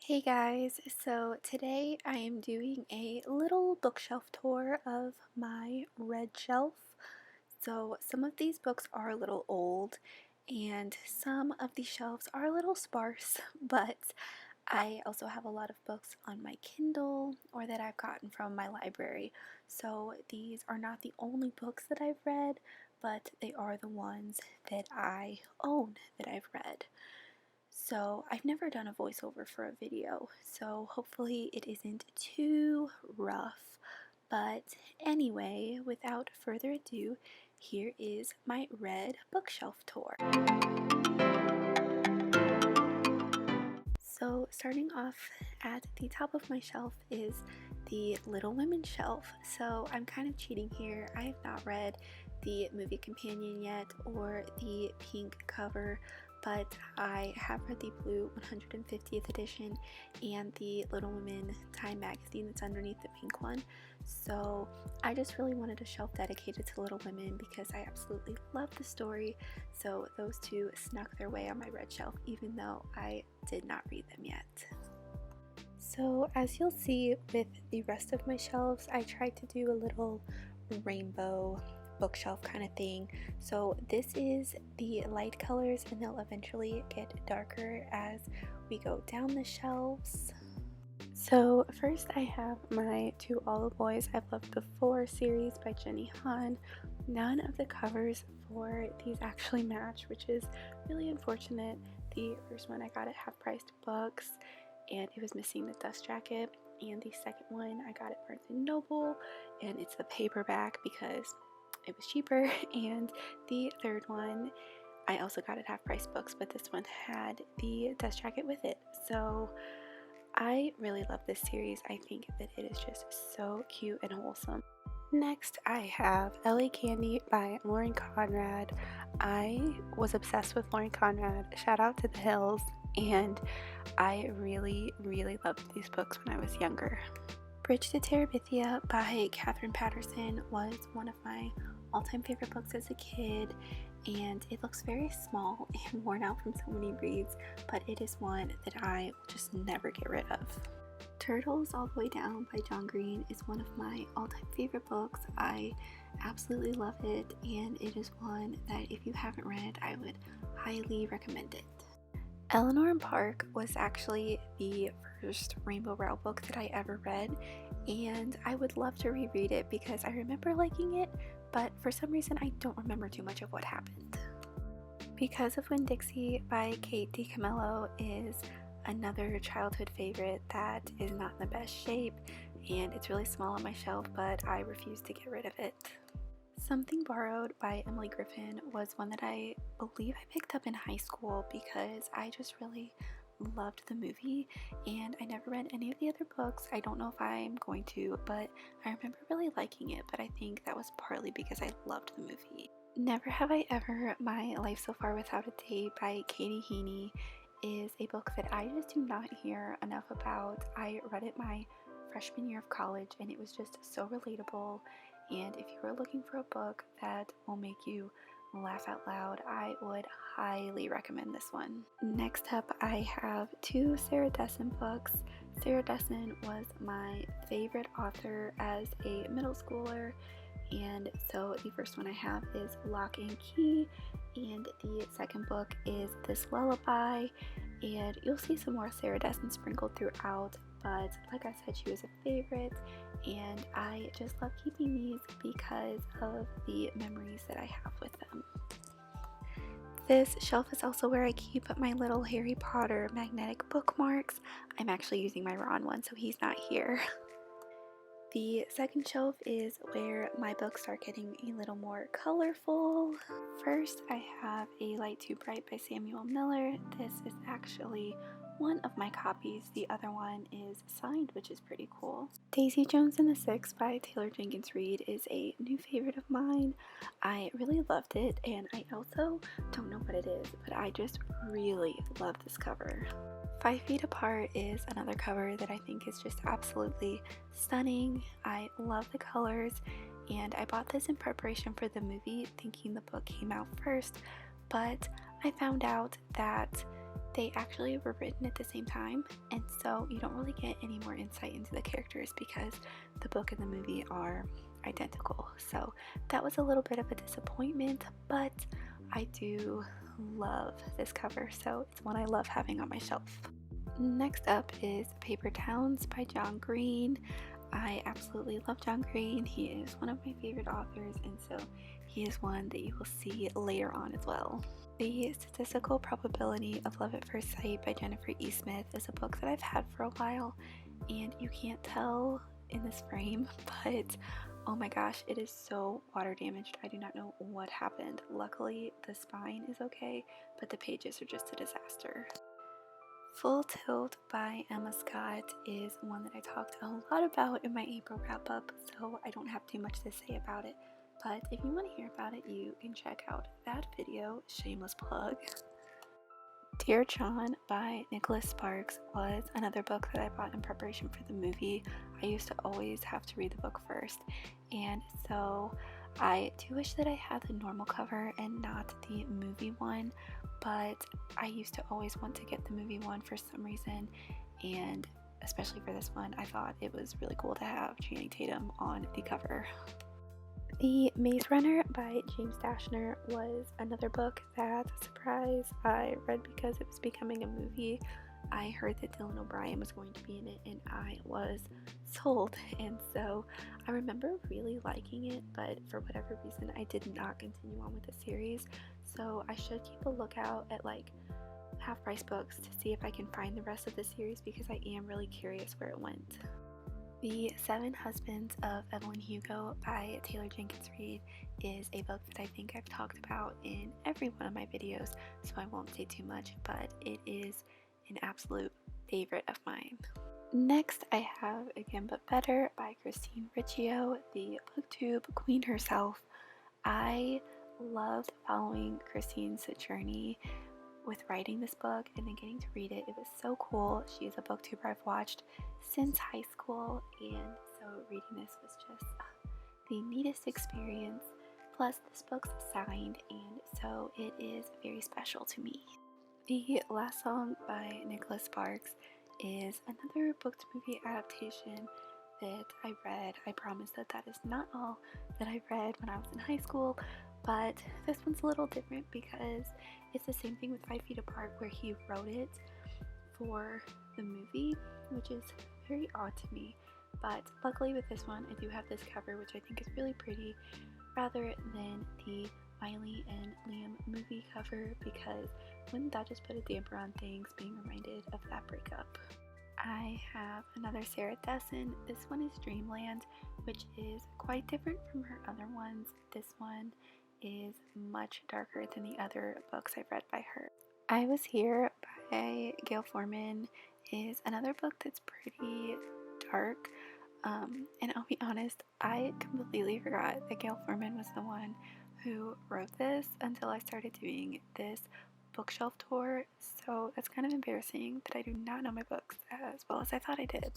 Hey guys, so today I am doing a little bookshelf tour of my red shelf. So some of these books are a little old and some of these shelves are a little sparse, but I also have a lot of books on my Kindle or that I've gotten from my library. So these are not the only books that I've read, but they are the ones that I own that I've read. So I've never done a voiceover for a video, so hopefully it isn't too rough. But anyway, without further ado, here is my red bookshelf tour. So starting off at the top of my shelf is the Little Women shelf. So I'm kind of cheating here. I have not read the movie companion yet or the pink cover, but I have read the blue 150th edition and the Little Women Time magazine that's underneath the pink one. So I just really wanted a shelf dedicated to Little Women because I absolutely love the story. So those two snuck their way on my red shelf even though I did not read them yet. So as you'll see with the rest of my shelves, I tried to do a little rainbow bookshelf kind of thing. So this is the light colors and they'll eventually get darker as we go down the shelves. So first I have my To All the Boys I've Loved Before series by Jenny Han. None of the covers for these actually match, which is really unfortunate. The first one I got at half-priced books and it was missing the dust jacket, and the second one I got at Barnes & Noble and it's the paperback because it was cheaper, and the third one I also got at half-price books, but this one had the dust jacket with it. So I really love this series. I think that it is just so cute and wholesome. Next, I have LA Candy by Lauren Conrad. I was obsessed with Lauren Conrad. Shout out to the Hills. And I really loved these books when I was younger. Bridge to Terabithia by Katherine Patterson was one of my all-time favorite books as a kid, and it looks very small and worn out from so many reads, but it is one that I will just never get rid of. Turtles All the Way Down by John Green is one of my all-time favorite books. I absolutely love it, and it is one that if you haven't read, I would highly recommend it. Eleanor and Park was actually the first Rainbow Rowell book that I ever read, and I would love to reread it because I remember liking it, but for some reason I don't remember too much of what happened. Because of Winn-Dixie by Kate DiCamillo is another childhood favorite that is not in the best shape, and it's really small on my shelf, but I refuse to get rid of it. Something Borrowed by Emily Griffin was one that I believe I picked up in high school because I just really loved the movie, and I never read any of the other books. I don't know if I'm going to, but I remember really liking it, but I think that was partly because I loved the movie. Never Have I Ever, My Life So Far Without a Date by Katie Heaney is a book that I just do not hear enough about. I read it my freshman year of college and it was just so relatable, and if you are looking for a book that will make you laugh out loud, I would highly recommend this one. Next up, I have two Sarah Dessen books. Sarah Dessen was my favorite author as a middle schooler, and so the first one I have is Lock and Key, and the second book is This Lullaby, and you'll see some more Sarah Dessen sprinkled throughout, but like I said, she was a favorite, and I just love keeping these because of the memories that I have with them. This shelf is also where I keep my little Harry Potter magnetic bookmarks. I'm actually using my Ron one, so he's not here. The second shelf is where my books start getting a little more colorful. First, I have A Light Too Bright by Samuel Miller. This is actually one of my copies. The other one is signed, which is pretty cool. Daisy Jones and the Six by Taylor Jenkins Reid is a new favorite of mine. I really loved it, and I also don't know what it is, but I just really love this cover. 5 Feet Apart is another cover that I think is just absolutely stunning. I love the colors, and I bought this in preparation for the movie thinking the book came out first, but I found out that They actually were written at the same time, and so you don't really get any more insight into the characters because the book and the movie are identical. So that was a little bit of a disappointment, but I do love this cover, so it's one I love having on my shelf. Next up is Paper Towns by John Green. I absolutely love John Green. He is one of my favorite authors, and so he is one that you will see later on as well. The Statistical Probability of Love at First Sight by Jennifer E. Smith is a book that I've had for a while, and you can't tell in this frame, but oh my gosh, it is so water damaged. I do not know what happened. Luckily, the spine is okay, but the pages are just a disaster. Full Tilt by Emma Scott is one that I talked a lot about in my April wrap-up, so I don't have too much to say about it. But if you want to hear about it, you can check out that video, shameless plug. Dear John by Nicholas Sparks was another book that I bought in preparation for the movie. I used to always have to read the book first, and so I do wish that I had the normal cover and not the movie one, but I used to always want to get the movie one for some reason, and especially for this one, I thought it was really cool to have Channing Tatum on the cover. The Maze Runner by James Dashner was another book that, surprise, I read because it was becoming a movie. I heard that Dylan O'Brien was going to be in it and I was sold, and so I remember really liking it, but for whatever reason I did not continue on with the series, so I should keep a lookout at like Half Price Books to see if I can find the rest of the series because I am really curious where it went. The Seven Husbands of Evelyn Hugo by Taylor Jenkins Reid is a book that I think I've talked about in every one of my videos, so I won't say too much, but it is an absolute favorite of mine. Next, I have Again But Better by Christine Riccio, the booktube queen herself. I loved following Christine's journey with writing this book and then getting to read it. It was so cool. She is a booktuber I've watched since high school, and so reading this was just the neatest experience. Plus, this book's signed, and so it is very special to me. The Last Song by Nicholas Sparks is another book to movie adaptation that I read. I promise that that is not all that I read when I was in high school, but this one's a little different because it's the same thing with 5 Feet Apart, where he wrote it for the movie, which is very odd to me. But luckily with this one, I do have this cover, which I think is really pretty, rather than the Miley and Liam movie cover, because wouldn't that just put a damper on things, being reminded of that breakup? I have another Sarah Dessen. This one is Dreamland, which is quite different from her other ones. This one is much darker than the other books I've read by her. I Was Here by Gail Forman is another book that's pretty dark, and I'll be honest, I completely forgot that Gail Forman was the one who wrote this until I started doing this bookshelf tour, so that's kind of embarrassing that I do not know my books as well as I thought I did.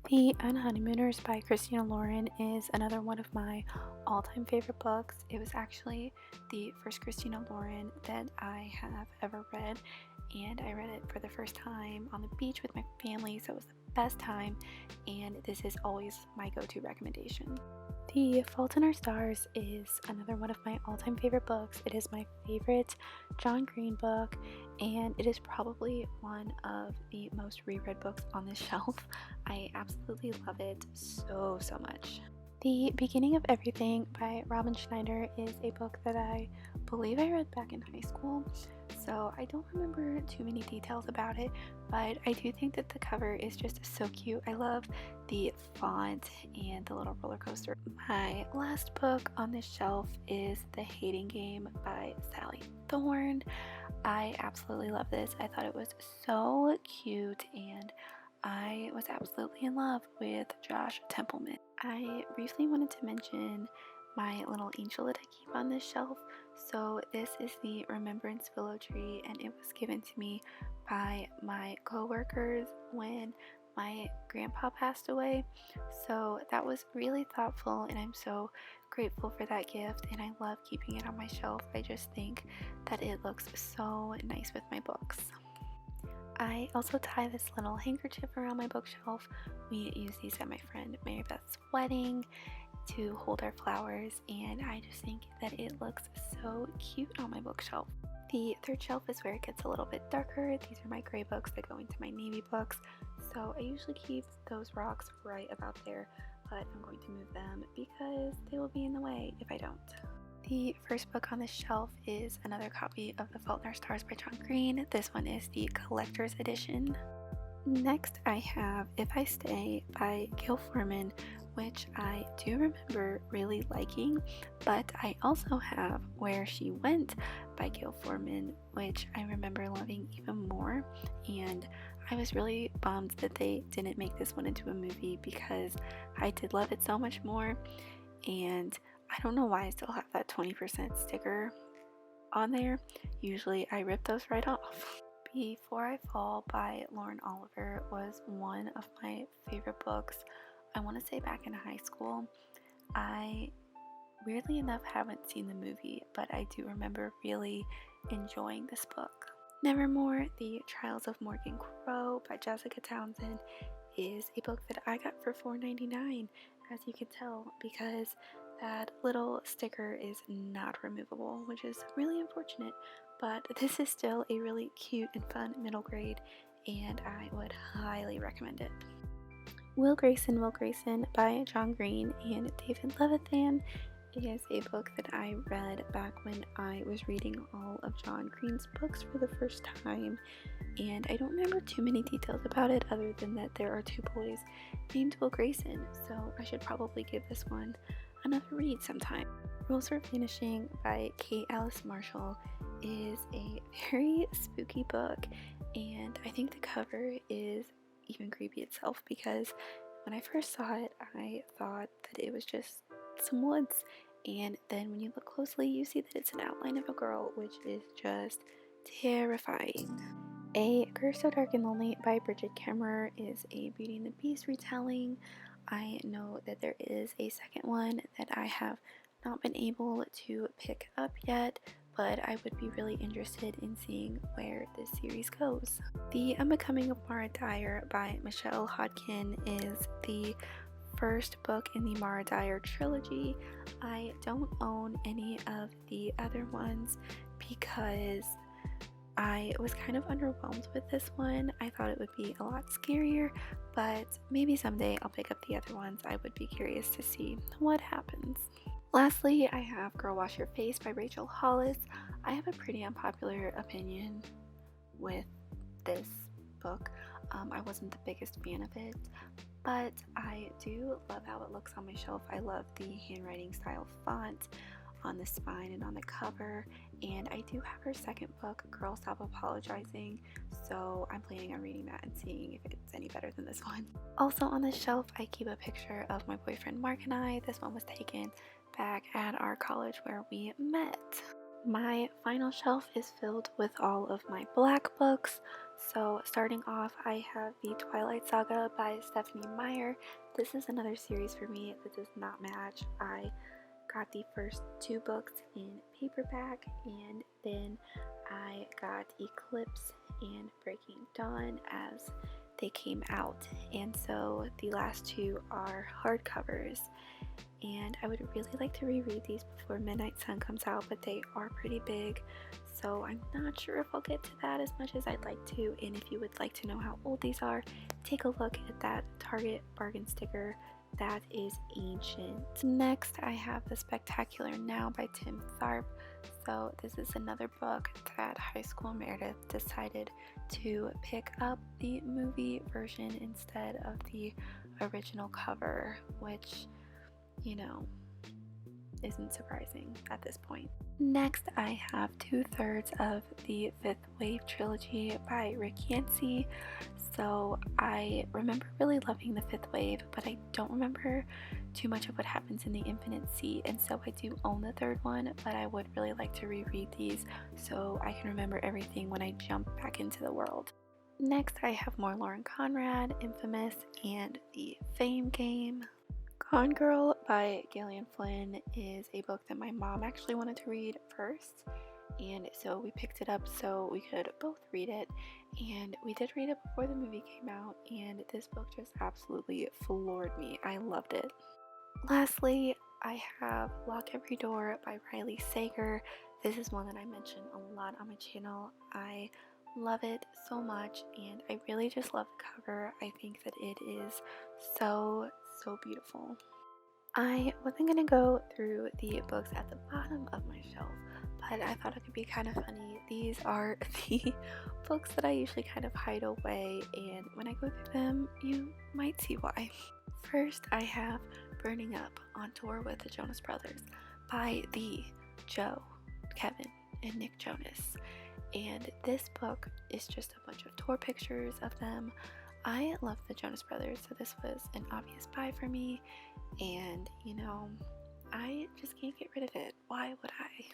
The Unhoneymooners by Christina Lauren is another one of my all-time favorite books. It was actually the first Christina Lauren that I have ever read, and I read it for the first time on the beach with my family, so it was the best time, and this is always my go-to recommendation. The Fault in Our Stars is another one of my all-time favorite books. It is my favorite John Green book, and it is probably one of the most reread books on this shelf. I absolutely love it so much. The Beginning of Everything by Robin Schneider is a book that I believe I read back in high school, so I don't remember too many details about it, but I do think that the cover is just so cute. I love the font and the little roller coaster. My last book on this shelf is The Hating Game by Sally Thorne. I absolutely love this. I thought it was so cute, and I was absolutely in love with Josh Templeman. I briefly wanted to mention my little angel that I keep on this shelf. So this is the Remembrance Willow Tree, and it was given to me by my co-workers when my grandpa passed away. So that was really thoughtful, and I'm so grateful for that gift, and I love keeping it on my shelf. I just think that it looks so nice with my books. I also tie this little handkerchief around my bookshelf. We use these at my friend Meredith's wedding to hold our flowers, and I just think that it looks so cute on my bookshelf. The third shelf is where it gets a little bit darker. These are my gray books that go into my navy books, so I usually keep those rocks right about there, but I'm going to move them because they will be in the way if I don't. The first book on this shelf is another copy of The Fault in Our Stars by John Green. This one is the collector's edition. Next, I have If I Stay by Gail Forman, which I do remember really liking, but I also have Where She Went by Gail Forman, which I remember loving even more, and I was really bummed that they didn't make this one into a movie because I did love it so much more, and I don't know why I still have that 20% sticker on there. Usually I rip those right off. Before I Fall by Lauren Oliver was one of my favorite books. I want to say back in high school. I weirdly enough haven't seen the movie, but I do remember really enjoying this book. Nevermore, The Trials of Morgan Crow by Jessica Townsend is a book that I got for $4.99, as you can tell, because that little sticker is not removable, which is really unfortunate, but this is still a really cute and fun middle grade, and I would highly recommend it. Will Grayson by John Green and David Levithan is a book that I read back when I was reading all of John Green's books for the first time, and I don't remember too many details about it other than that there are two boys named Will Grayson, so I should probably give this one another read sometime. Rules for Vanishing by Kate Alice Marshall is a very spooky book, and I think the cover is even creepy itself because when I first saw it, I thought that it was just some woods, and then when you look closely, you see that it's an outline of a girl, which is just terrifying. A Curse So Dark and Lonely by Bridget Kemmerer is a Beauty and the Beast retelling. I know that there is a second one that I have not been able to pick up yet, but I would be really interested in seeing where this series goes. The Unbecoming of Mara Dyer by Michelle Hodkin is the first book in the Mara Dyer trilogy. I don't own any of the other ones because I was kind of underwhelmed with this one. I thought it would be a lot scarier, but maybe someday I'll pick up the other ones. I would be curious to see what happens. Lastly, I have Girl Wash Your Face by Rachel Hollis. I have a pretty unpopular opinion with this book. I wasn't the biggest fan of it, but I do love how it looks on my shelf. I love the handwriting style font on the spine and on the cover, and I do have her second book, Girl Stop Apologizing, so I'm planning on reading that and seeing if it's any better than this one. Also on the shelf, I keep a picture of my boyfriend Mark and I. This one was taken back at our college where we met. My final shelf is filled with all of my black books. So starting off, I have the Twilight Saga by Stephanie Meyer. This is another series for me that does not match. I got the first two books in paperback, and then I got Eclipse and Breaking Dawn as they came out, and so the last two are hardcovers, and I would really like to reread these before Midnight Sun comes out, but they are pretty big, so I'm not sure if I'll get to that as much as I'd like to. And if you would like to know how old these are, take a look at that Target bargain sticker. That is ancient. Next, I have The Spectacular Now by Tim Tharp. So this is another book that high school Meredith decided to pick up the movie version instead of the original cover, which, you know, isn't surprising at this point. Next, I have 2/3 of the Fifth Wave trilogy by Rick Yancey. So I remember really loving the Fifth Wave, but I don't remember too much of what happens in the Infinite Sea, and so I do own the third one, but I would really like to reread these so I can remember everything when I jump back into the world. Next, I have more Lauren Conrad, Infamous, and The Fame Game. Gone Girl by Gillian Flynn is a book that my mom actually wanted to read first, and so we picked it up so we could both read it, and we did read it before the movie came out, and this book just absolutely floored me. I loved it. Lastly, I have Lock Every Door by Riley Sager. This is one that I mention a lot on my channel. I love it so much, and I really just love the cover. I think that it is so beautiful. I wasn't gonna go through the books at the bottom of my shelf, but I thought it could be kind of funny. These are the books that I usually kind of hide away, and when I go through them, you might see why. First, I have Burning Up on Tour with the Jonas Brothers by the Joe, Kevin, and Nick Jonas. And this book is just a bunch of tour pictures of them. I love the Jonas Brothers, so this was an obvious buy for me. And, you know, I just can't get rid of it. Why would I?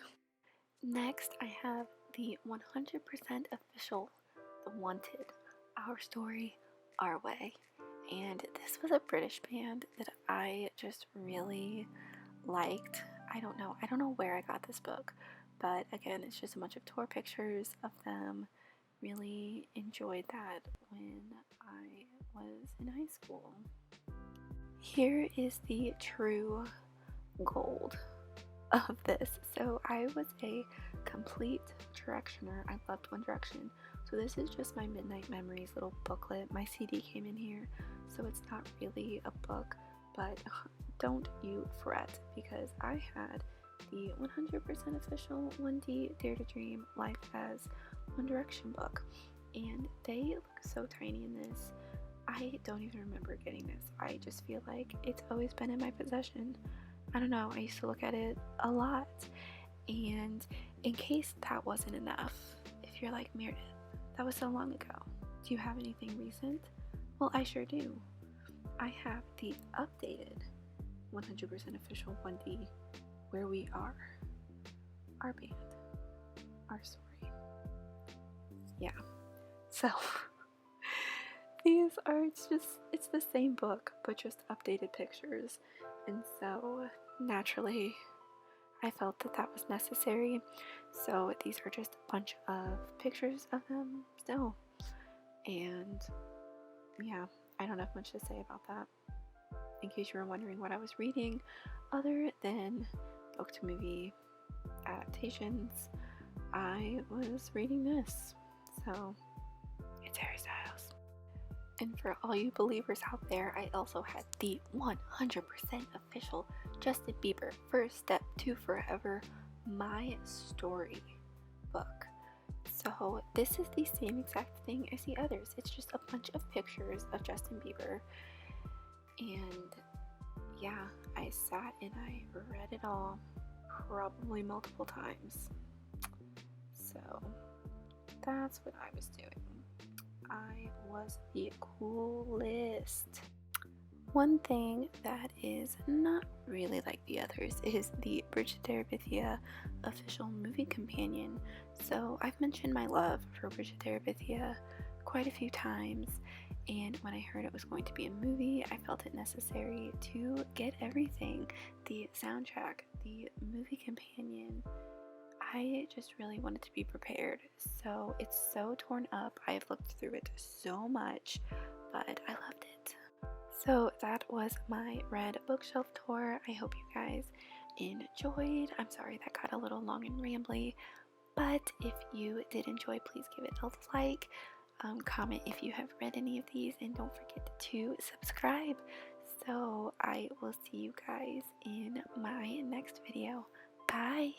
Next, I have the 100% official The Wanted, Our Story, Our Way. And this was a British band that I just really liked. I don't know where I got this book, but again, it's just a bunch of tour pictures of them. Really enjoyed that when I was in high school. Here is the true gold of this. So I was a complete Directioner. I loved One Direction. So this is just my Midnight Memories little booklet. My CD came in here, so it's not really a book, but don't you fret, because I had the 100% official 1D Dare to Dream Life as One Direction book, and they look so tiny in this. I don't even remember getting this. I just feel like it's always been in my possession. I don't know, I used to look at it a lot. And in case that wasn't enough, if you're like, Meredith, that was so long ago, do you have anything recent? Well, I sure do. I have the updated 100% official 1D, Where We Are, Our Band, Our Story. Yeah, so these are it's the same book, but just updated pictures. And so naturally, I felt that that was necessary. So these are just a bunch of pictures of them still. And yeah, I don't have much to say about that. In case you were wondering what I was reading, other than book to movie adaptations, I was reading this. So it's Harry Styles. And for all you believers out there, I also had the 100% official Justin Bieber First Step to Forever My Story book. So this is the same exact thing as the others. It's just a bunch of pictures of Justin Bieber. And yeah, I sat and I read it all, probably multiple times. So that's what I was doing. I was the coolest. One thing that is not really like the others is the Bridget Terabithia official movie companion. So I've mentioned my love for Bridget Terabithia quite a few times, and when I heard it was going to be a movie, I felt it necessary to get everything, the soundtrack, the movie companion. I just really wanted to be prepared. So it's so torn up. I've looked through it so much, but I loved it. So that was my red bookshelf tour. I hope you guys enjoyed. I'm sorry that got a little long and rambly, but if you did enjoy, please give it a like, comment if you have read any of these, and don't forget to subscribe. So I will see you guys in my next video. Bye!